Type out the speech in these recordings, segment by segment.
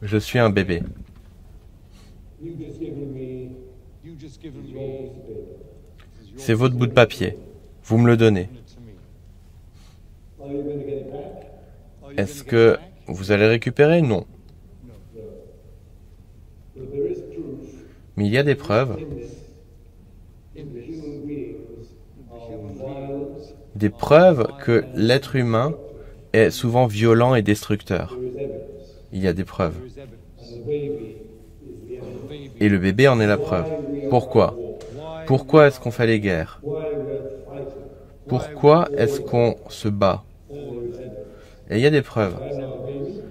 Je suis un bébé. C'est votre bout de papier. Vous me le donnez. Est-ce que vous allez récupérer? Non. Mais il y a des preuves. Des preuves que l'être humain est souvent violent et destructeur. Il y a des preuves. Et le bébé en est la preuve. Pourquoi? Pourquoi est-ce qu'on fait les guerres? Pourquoi est-ce qu'on se bat? Et il y a des preuves.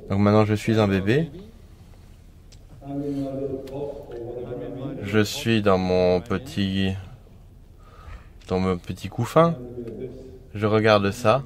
Donc maintenant je suis un bébé. Je suis dans mon petit couffin. Je regarde ça.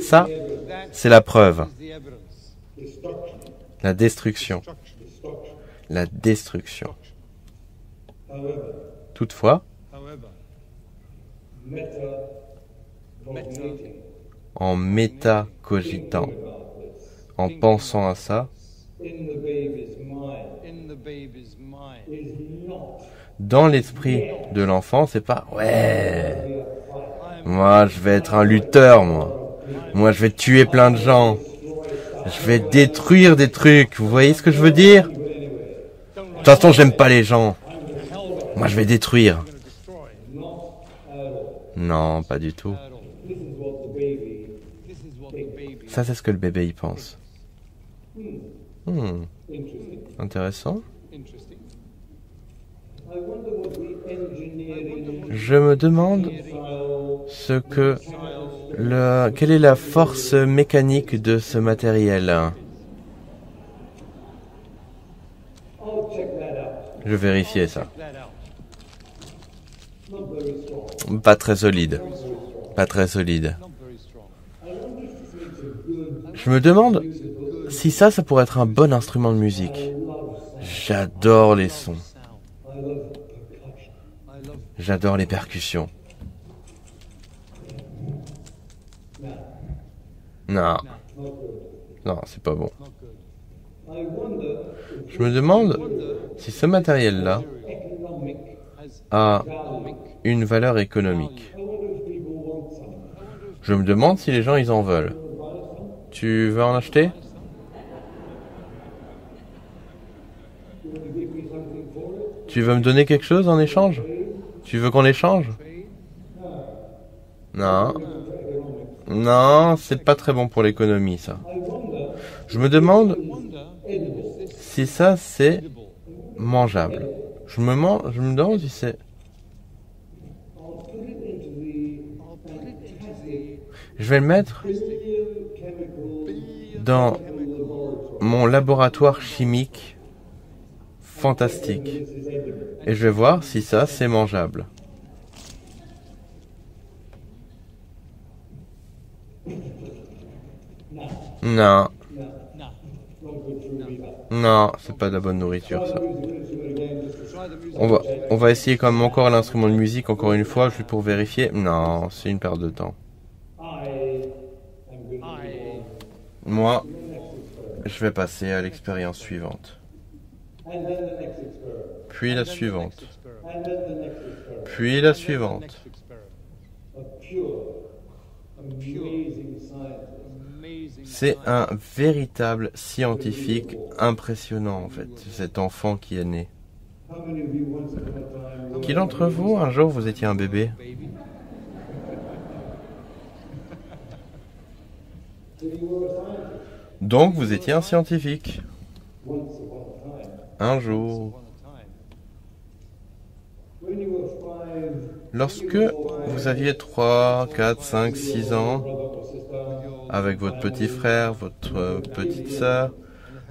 Ça, c'est la preuve. La destruction. La destruction. Toutefois, en métacogitant, en pensant à ça, dans l'esprit de l'enfant, c'est pas « Ouais, moi je vais être un lutteur, moi. Moi je vais tuer plein de gens. Je vais détruire des trucs. Vous voyez ce que je veux dire? De toute façon, j'aime pas les gens. Moi je vais détruire. » Non, pas du tout. Ça, c'est ce que le bébé y pense. Intéressant. Je me demande quelle est la force mécanique de ce matériel. Je vérifiais ça. Pas très solide. Pas très solide. Je me demande si ça pourrait être un bon instrument de musique. J'adore les sons. J'adore les percussions. Non. Non, c'est pas bon. Je me demande si ce matériel-là a une valeur économique. Je me demande si les gens, ils en veulent. Tu veux en acheter? Tu veux me donner quelque chose en échange? Tu veux qu'on échange? Non. Non, c'est pas très bon pour l'économie, ça. Je me demande si ça, c'est mangeable. Je me demande si c'est... Je vais le mettre dans mon laboratoire chimique fantastique. Et je vais voir si ça, c'est mangeable. Non. Non, c'est pas de la bonne nourriture, ça. On va essayer quand même encore l'instrument de musique, encore une fois, juste pour vérifier. Non, c'est une perte de temps. Moi, je vais passer à l'expérience suivante. Puis la suivante. Puis la suivante. C'est un véritable scientifique impressionnant, en fait, cet enfant qui est né. Qui d'entre vous, un jour, vous étiez un bébé? Donc, vous étiez un scientifique. Un jour. Lorsque vous aviez 3, 4, 5, 6 ans, avec votre petit frère, votre petite sœur,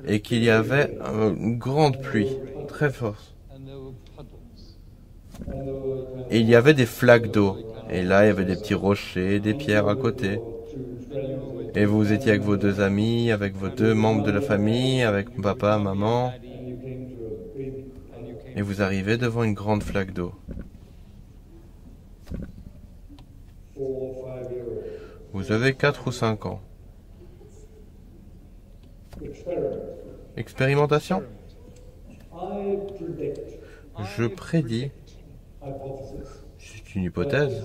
et qu'il y avait une grande pluie, très forte. Et il y avait des flaques d'eau. Et là, il y avait des petits rochers, des pierres à côté. Et vous étiez avec vos deux amis, avec vos deux membres de la famille, avec papa, maman. Et vous arrivez devant une grande flaque d'eau. Vous avez 4 ou 5 ans. Expérimentation. Je prédis, c'est une hypothèse,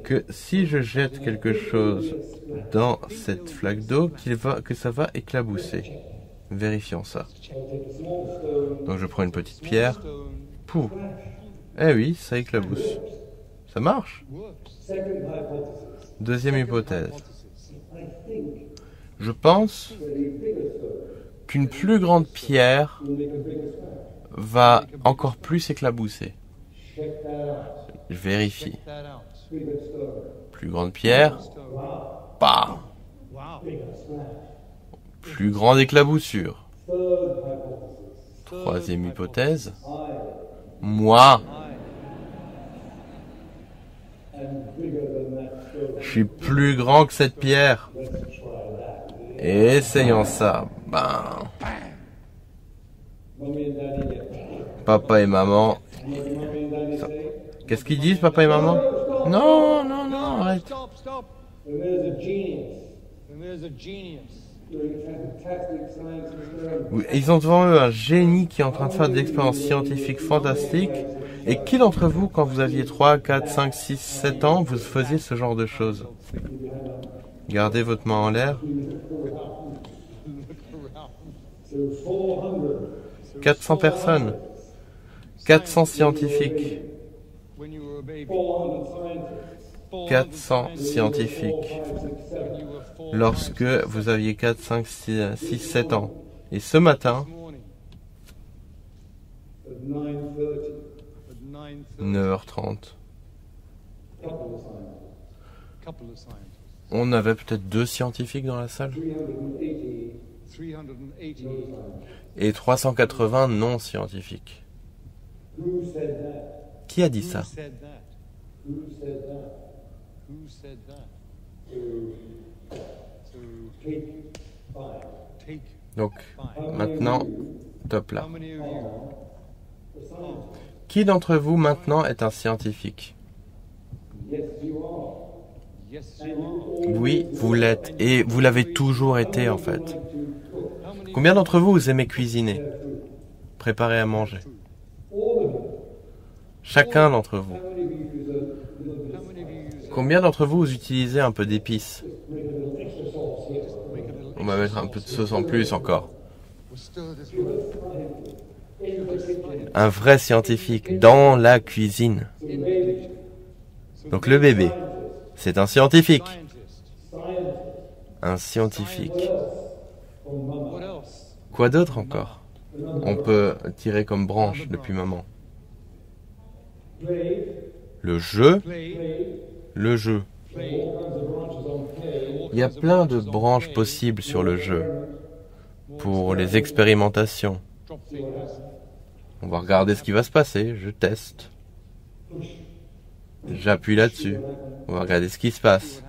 que si je jette quelque chose dans cette flaque d'eau, que ça va éclabousser. Vérifions ça. Donc je prends une petite pierre. Pouf. Eh oui, ça éclabousse. Ça marche. Deuxième hypothèse. Je pense qu'une plus grande pierre va encore plus éclabousser. Je vérifie. Plus grande pierre. Bah. Plus grande éclaboussure. Troisième hypothèse. Moi. Je suis plus grand que cette pierre. Et essayons ça. Ben. Papa et maman. Qu'est-ce qu'ils disent, papa et maman? Non, non, non, arrête. Ils ont devant eux un génie qui est en train de faire des expériences scientifiques fantastiques. Et qui d'entre vous, quand vous aviez 3, 4, 5, 6, 7 ans, vous faisiez ce genre de choses? Gardez votre main en l'air. 400 personnes. 400 scientifiques. 400 scientifiques. Lorsque vous aviez 4, 5, 6, 7 ans. Et ce matin, 9h30, on avait peut-être 2 scientifiques dans la salle. Et 380 non scientifiques. Qui a dit ça? Donc, maintenant, top là. Qui d'entre vous maintenant est un scientifique? Oui, vous l'êtes. Et vous l'avez toujours été en fait. Combien d'entre vous, vous aimez cuisiner? Préparer à manger? Chacun d'entre vous. Combien d'entre vous, vous utilisez un peu d'épices? On va mettre un peu de sauce en plus encore. Un vrai scientifique dans la cuisine. Donc le bébé, c'est un scientifique. Un scientifique. Quoi d'autre encore? On peut tirer comme branche depuis maman. Le jeu. Le jeu. Il y a plein de branches possibles sur le jeu. Pour les expérimentations. On va regarder ce qui va se passer. Je teste. J'appuie là-dessus. On va regarder ce qui se passe.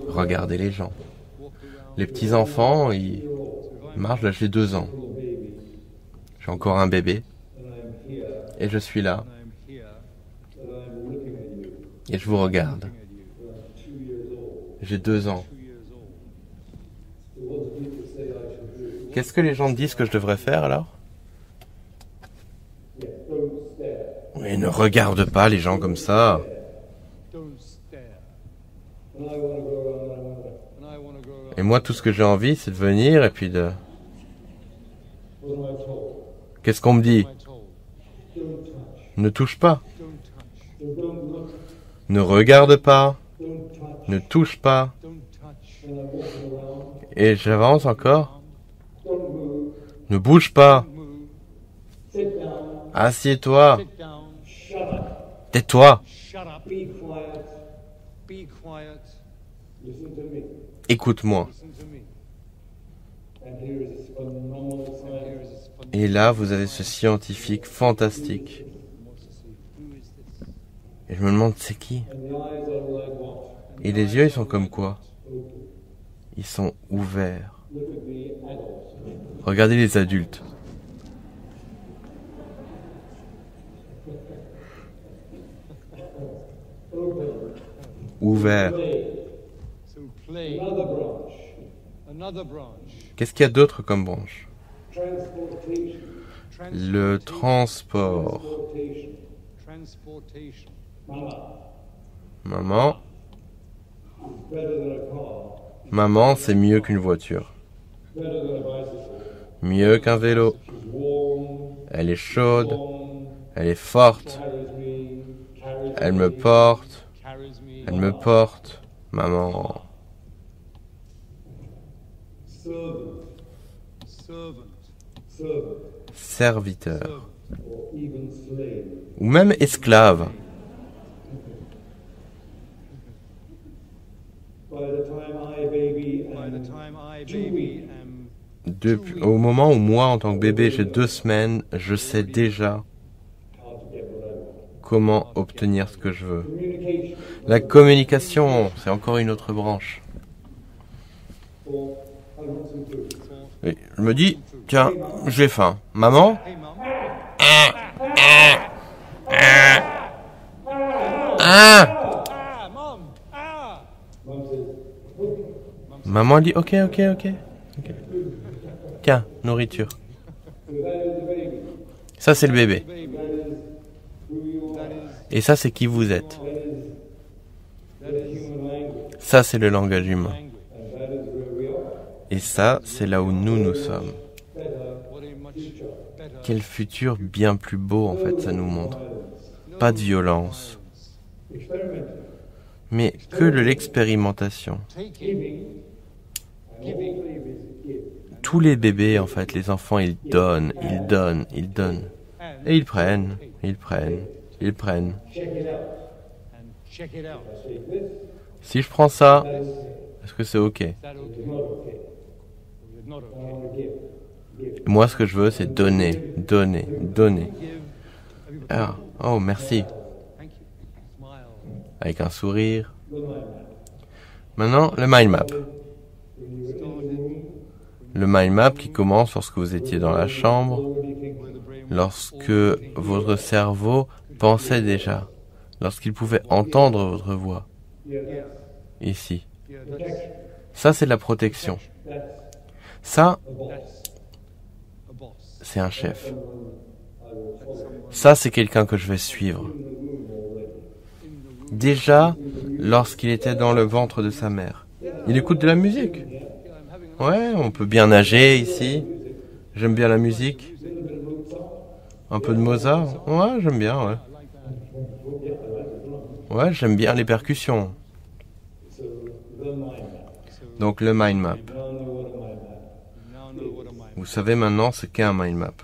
Regardez les gens. Les petits enfants, ils marchent, là j'ai 2 ans. J'ai encore un bébé. Et je suis là. Et je vous regarde. J'ai 2 ans. Qu'est-ce que les gens me disent que je devrais faire alors? Mais ne regarde pas les gens comme ça. Et moi, tout ce que j'ai envie, c'est de venir et puis de... Qu'est-ce qu'on me dit? Ne touche pas. Ne regarde pas. Ne touche pas. Et j'avance encore. Ne bouge pas. Assieds-toi. Tais-toi. Écoute-moi. Et là, vous avez ce scientifique fantastique. Et je me demande, c'est qui? Et les yeux, ils sont comme quoi? Ils sont ouverts. Regardez les adultes. Ouverts. Qu'est-ce qu'il y a d'autre comme branche? Le transport. Maman. Maman, c'est mieux qu'une voiture. Mieux qu'un vélo. Elle est chaude. Elle est forte. Elle me porte. Elle me porte. Maman. Serviteur. Ou même esclave. Au moment où moi, en tant que bébé, j'ai 2 semaines, je sais déjà comment obtenir ce que je veux. La communication, c'est encore une autre branche. Et je me dis, tiens, j'ai faim. Maman? Maman dit, ok. Tiens, nourriture. Ça, c'est le bébé. Et ça, c'est qui vous êtes. Ça, c'est le langage humain. Et ça, c'est là où nous sommes. Quel futur bien plus beau, en fait, ça nous montre. Pas de violence. Mais que de l'expérimentation. Tous les bébés, en fait, les enfants, ils donnent. Et ils prennent. Si je prends ça, est-ce que c'est ok? Moi, ce que je veux, c'est donner. Ah, oh, merci. Avec un sourire. Maintenant, le mind map. Le mind map qui commence lorsque vous étiez dans la chambre, lorsque votre cerveau pensait déjà, lorsqu'il pouvait entendre votre voix. Ici. Ça, c'est la protection. Ça, c'est un chef. Ça, c'est quelqu'un que je vais suivre. Déjà, lorsqu'il était dans le ventre de sa mère, il écoute de la musique. Ouais, on peut bien nager ici. J'aime bien la musique. Un peu de Mozart. Ouais, j'aime bien, ouais. Ouais, j'aime bien les percussions. Donc le mind map. Vous savez maintenant ce qu'est un mind map.